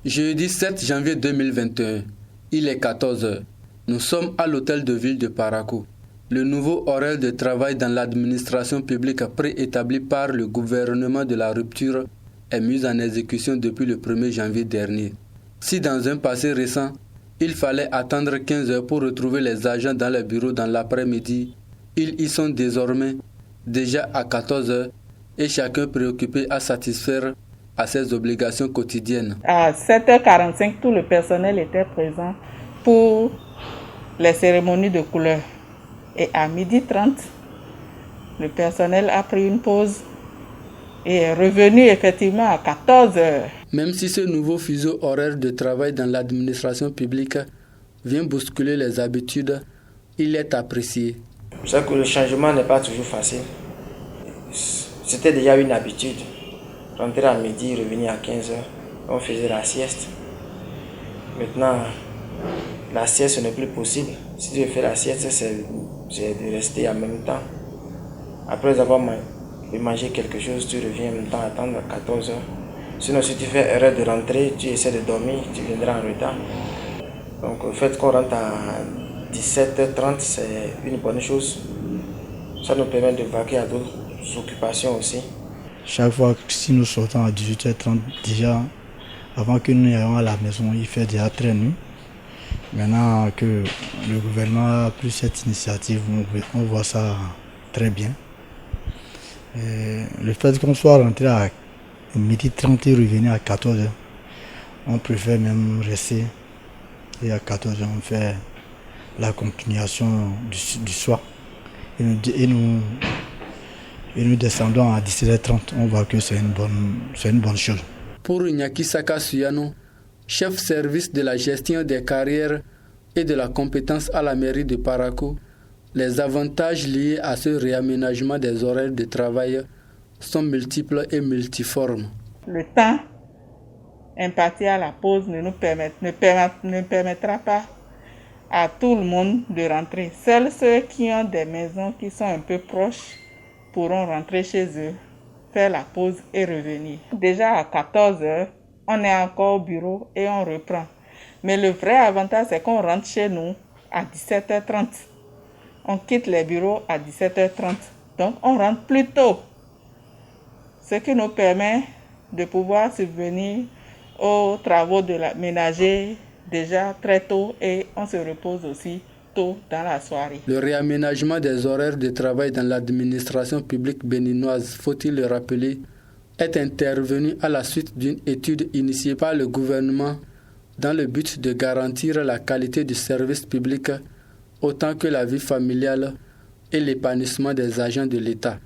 Jeudi 7 janvier 2021, il est 14 h. Nous sommes à l'hôtel de ville de Parakou. Le nouveau horaire de travail dans l'administration publique préétabli par le gouvernement de la rupture est mis en exécution depuis le 1er janvier dernier. Si dans un passé récent, il fallait attendre 15 heures pour retrouver les agents dans les bureaux dans l'après-midi, ils y sont désormais déjà à 14 heures et chacun préoccupé à satisfaire à ses obligations quotidiennes. À 7h45, tout le personnel était présent pour les cérémonies de couleur. Et à 12h30, le personnel a pris une pause et est revenu effectivement à 14h. Même si ce nouveau fuseau horaire de travail dans l'administration publique vient bousculer les habitudes, il est apprécié. Je sais que le changement n'est pas toujours facile. C'était déjà une habitude. Rentrer à midi, revenir à 15h, on faisait la sieste. Maintenant, la sieste n'est plus possible. Si tu veux faire la sieste, c'est de rester en même temps. Après avoir mangé quelque chose, tu reviens en même temps attendre à 14h. Sinon, si tu fais erreur de rentrer, tu essaies de dormir, tu viendras en retard. Donc, le fait qu'on rentre à 17h30, c'est une bonne chose. Ça nous permet de vaquer à d'autres occupations aussi. Chaque fois que si nous sortons à 18h30, déjà, avant que nous n'ayons à la maison, il fait déjà très nuit. Maintenant que le gouvernement a pris cette initiative, on voit ça très bien. Et le fait qu'on soit rentré à 12h30 et revenir à 14h, on préfère même rester. Et à 14h, on fait la continuation du soir. Et nous descendons à 17h30. On voit que c'est une bonne chose. Pour Iñaki Saka Suyano, chef service de la gestion des carrières et de la compétence à la mairie de Parakou, les avantages liés à ce réaménagement des horaires de travail sont multiples et multiformes. Le temps imparti à la pause ne permettra pas à tout le monde de rentrer. Seuls ceux qui ont des maisons qui sont un peu proches pourront rentrer chez eux, faire la pause et revenir. Déjà à 14h, on est encore au bureau et on reprend. Mais le vrai avantage, c'est qu'on rentre chez nous à 17h30. On quitte les bureaux à 17h30. Donc, on rentre plus tôt. Ce qui nous permet de pouvoir subvenir aux travaux de la ménager déjà très tôt et on se repose aussi tôt dans la soirée. Le réaménagement des horaires de travail dans l'administration publique béninoise, faut-il le rappeler, est intervenu à la suite d'une étude initiée par le gouvernement dans le but de garantir la qualité du service public autant que la vie familiale et l'épanouissement des agents de l'État.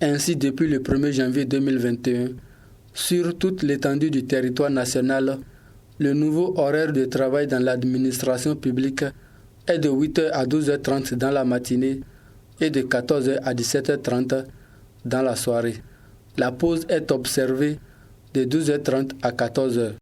Ainsi, depuis le 1er janvier 2021, sur toute l'étendue du territoire national, le nouveau horaire de travail dans l'administration publique est de 8h à 12h30 dans la matinée et de 14h à 17h30 dans la soirée. La pause est observée de 12h30 à 14h.